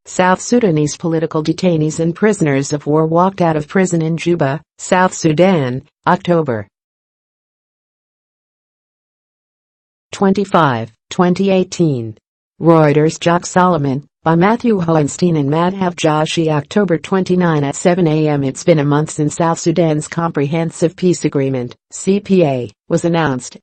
South Sudanese political detainees and prisoners of war walked out of prison in Juba, South Sudan, October 25, 2018. Reuters. Jok Solomun, by Matthew Hauenstein and Madhav. Joshi. October 29 at 7 a.m. It's been a month since South Sudan's Comprehensive Peace Agreement, CPA, was announced.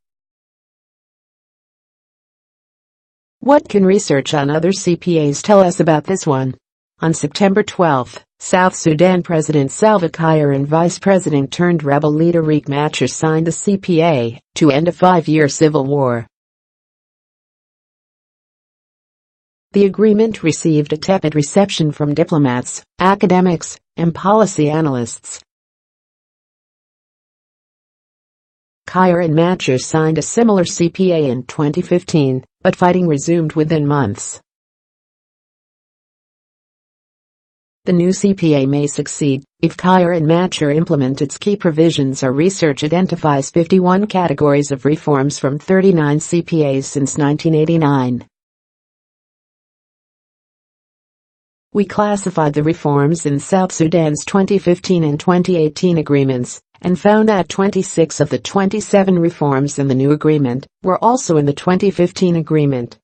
What can research on other CPAs tell us about this one? On September 12, South Sudan President Salva Kiir and Vice President-turned-rebel leader Riek Machar signed the CPA to end a 5-year civil war. The agreement received a tepid reception from diplomats, academics, and policy analysts. Kiir and Machar signed a similar CPA in 2015, but fighting resumed within months. The new CPA may succeed if Kiir and Machar implement its key provisions. Our research identifies 51 categories of reforms from 39 CPAs since 1989. We classified the reforms in South Sudan's 2015 and 2018 agreements, and found that 26 of the 27 reforms in the new agreement were also in the 2015 agreement.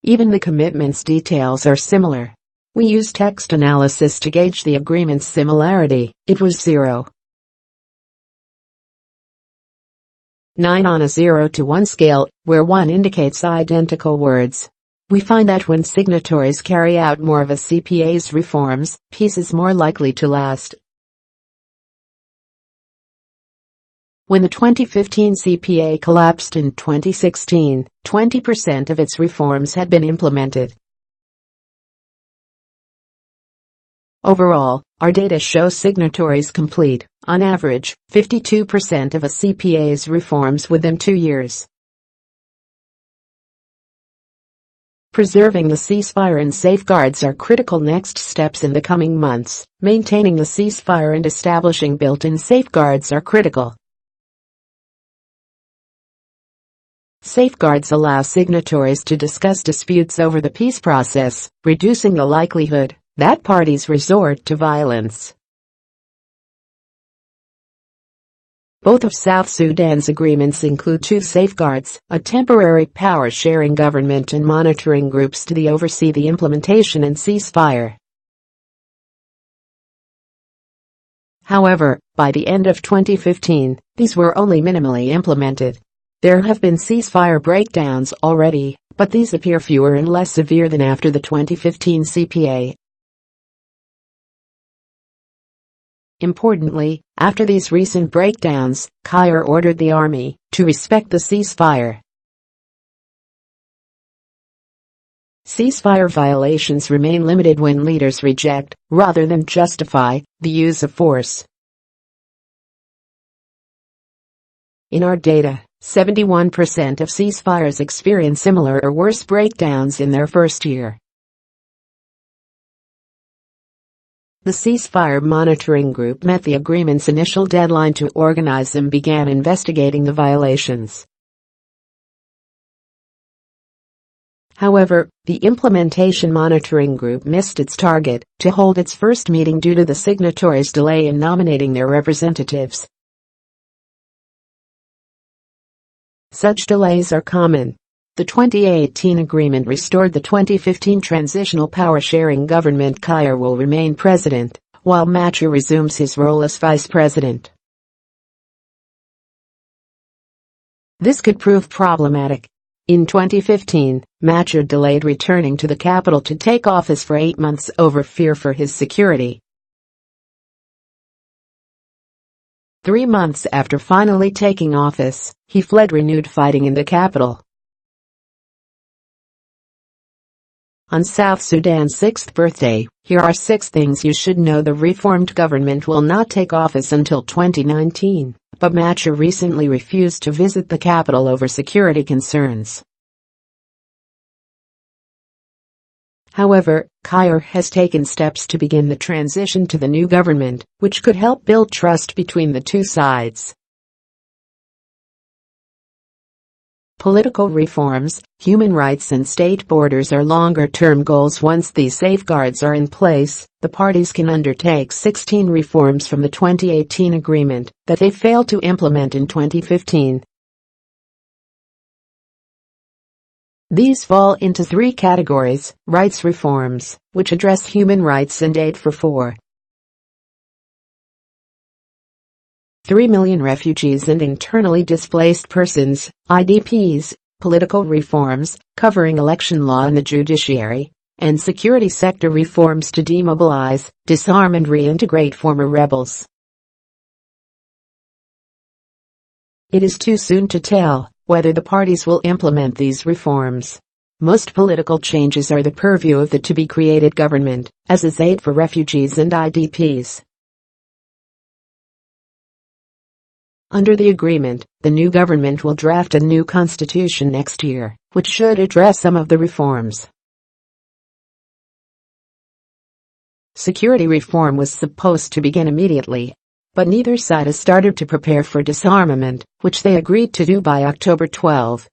Even the commitments' details are similar. We used text analysis to gauge the agreement's similarity. It was 0.9 on a 0 to 1 scale, where 1 indicates identical words. We find that when signatories carry out more of a CPA's reforms, peace is more likely to last. When the 2015 CPA collapsed in 2016, 20% of its reforms had been implemented. Overall, our data shows signatories complete, on average, 52% of a CPA's reforms within 2 years. Preserving the ceasefire and safeguards are critical next steps in the coming months. Maintaining the ceasefire and establishing built-in safeguards are critical. Safeguards allow signatories to discuss disputes over the peace process, reducing the likelihood that parties resort to violence. Both of South Sudan's agreements include 2 safeguards: a temporary power-sharing government and monitoring groups to oversee the implementation and ceasefire. However, by the end of 2015, these were only minimally implemented. There have been ceasefire breakdowns already, but these appear fewer and less severe than after the 2015 CPA. Importantly, after these recent breakdowns, Kiir ordered the army to respect the ceasefire. Ceasefire violations remain limited when leaders reject, rather than justify, the use of force. In our data, 71% of ceasefires experience similar or worse breakdowns in their first year. The ceasefire monitoring group met the agreement's initial deadline to organize and began investigating the violations. However, the implementation monitoring group missed its target to hold its first meeting due to the signatories' delay in nominating their representatives. Such delays are common. The 2018 agreement restored the 2015 transitional power-sharing government. Kiir will remain president, while Machar resumes his role as vice president. This could prove problematic. In 2015, Machar delayed returning to the capital to take office for 8 months over fear for his security. 3 months after finally taking office, he fled renewed fighting in the capital. On South Sudan's 6th birthday, here are 6 things you should know. The reformed government will not take office until 2019, but Machar recently refused to visit the capital over security concerns. However, Kiir has taken steps to begin the transition to the new government, which could help build trust between the two sides. Political reforms, human rights and state borders are longer-term goals. Once these safeguards are in place, the parties can undertake 16 reforms from the 2018 agreement that they failed to implement in 2015. These fall into three categories: rights reforms, which address human rights and aid for 4.3 million refugees and internally displaced persons, IDPs, political reforms, covering election law and the judiciary, and security sector reforms to demobilize, disarm and reintegrate former rebels. It is too soon to tell whether the parties will implement these reforms. Most political changes are the purview of the to-be-created government, as is aid for refugees and IDPs. Under the agreement, the new government will draft a new constitution next year, which should address some of the reforms. Security reform was supposed to begin immediately, but neither side has started to prepare for disarmament, which they agreed to do by October 12.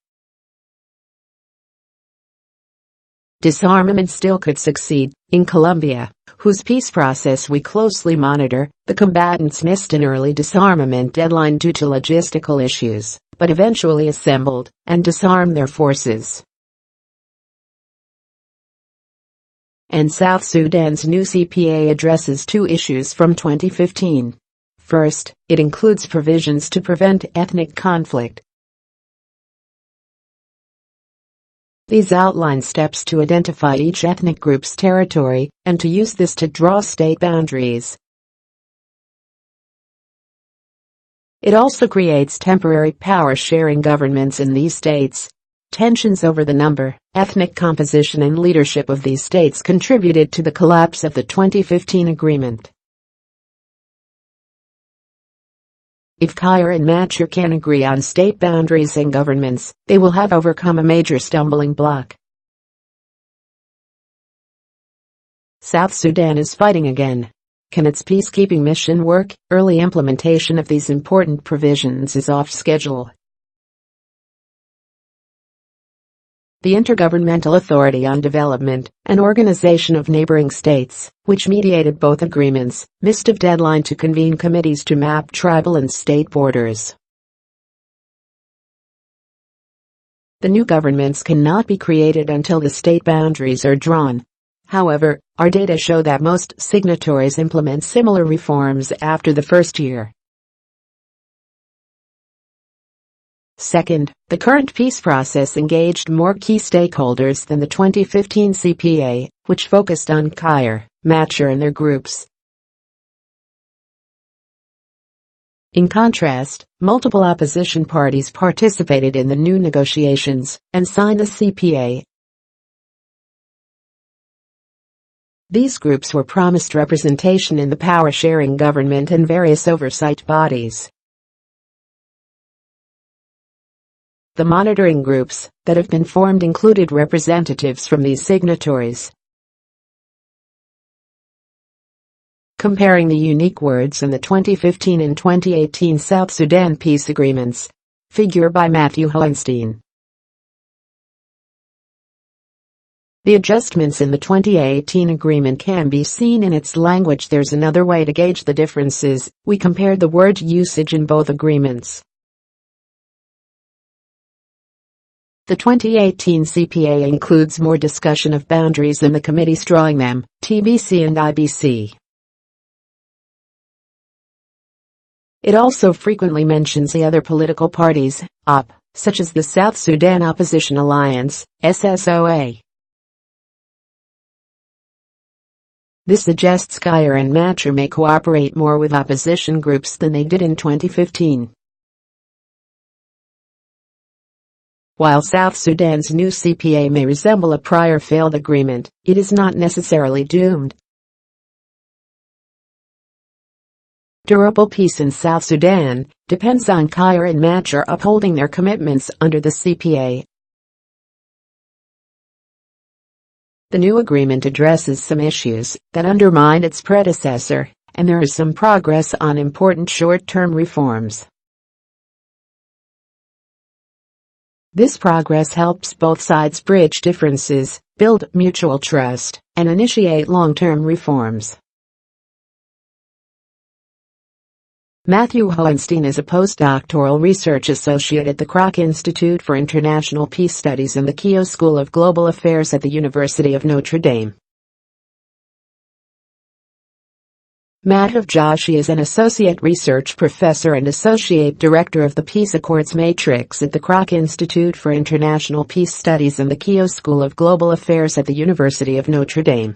Disarmament still could succeed. In Colombia, whose peace process we closely monitor, the combatants missed an early disarmament deadline due to logistical issues, but eventually assembled and disarmed their forces. And South Sudan's new CPA addresses two issues from 2015. First, it includes provisions to prevent ethnic conflict. These outline steps to identify each ethnic group's territory and to use this to draw state boundaries. It also creates temporary power-sharing governments in these states. Tensions over the number, ethnic composition and leadership of these states contributed to the collapse of the 2015 agreement. If Kiir and Machar can agree on state boundaries and governments, they will have overcome a major stumbling block. South Sudan is fighting again. Can its peacekeeping mission work? Early implementation of these important provisions is off schedule. The Intergovernmental Authority on Development, an organization of neighboring states, which mediated both agreements, missed a deadline to convene committees to map tribal and state borders. The new governments cannot be created until the state boundaries are drawn. However, our data show that most signatories implement similar reforms after the first year. Second, the current peace process engaged more key stakeholders than the 2015 CPA, which focused on Kiir, Machar and their groups. In contrast, multiple opposition parties participated in the new negotiations and signed the CPA. These groups were promised representation in the power-sharing government and various oversight bodies. The monitoring groups that have been formed included representatives from these signatories. Comparing the unique words in the 2015 and 2018 South Sudan peace agreements. Figure by Hauenstein. The adjustments in the 2018 agreement can be seen in its language. There's another way to gauge the differences. We compared the word usage in both agreements. The 2018 CPA includes more discussion of boundaries than the committees drawing them, TBC and IBC. It also frequently mentions the other political parties, OP, such as the South Sudan Opposition Alliance, SSOA. This suggests Kiir and Machar may cooperate more with opposition groups than they did in 2015. While South Sudan's new CPA may resemble a prior failed agreement, it is not necessarily doomed. Durable peace in South Sudan depends on Kiir and Machar upholding their commitments under the CPA. The new agreement addresses some issues that undermined its predecessor, and there is some progress on important short-term reforms. This progress helps both sides bridge differences, build mutual trust, and initiate long-term reforms. Matthew Hauenstein is a postdoctoral research associate at the Kroc Institute for International Peace Studies and the Keough School of Global Affairs at the University of Notre Dame. Madhav Joshi is an associate research professor and associate director of the Peace Accords Matrix at the Kroc Institute for International Peace Studies and the Keough School of Global Affairs at the University of Notre Dame.